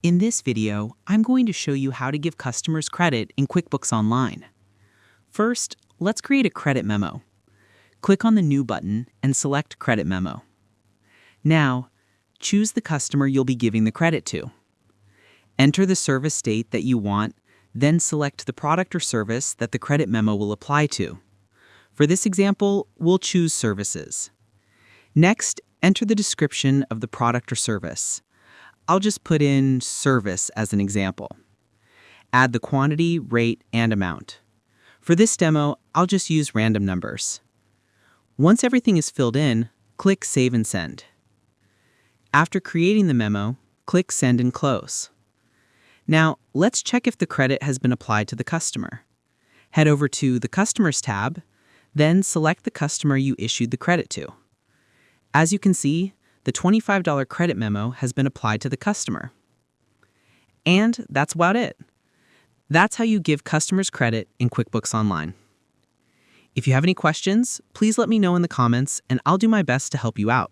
In this video, I'm going to show you how to give customers credit in QuickBooks Online. First, let's create a credit memo. Click on the New button and select Credit Memo. Now, choose the customer you'll be giving the credit to. Enter the service date that you want, then select the product or service that the credit memo will apply to. For this example, we'll choose Services. Next, enter the description of the product or service. I'll just put in Service as an example. Add the quantity, rate, and amount. For this demo, I'll just use random numbers. Once everything is filled in, click Save and Send. After creating the memo, click Send and Close. Now, let's check if the credit has been applied to the customer. Head over to the Customers tab, then select the customer you issued the credit to. As you can see, the $25 credit memo has been applied to the customer. And that's about it. That's how you give customers credit in QuickBooks Online. If you have any questions, please let me know in the comments and I'll do my best to help you out.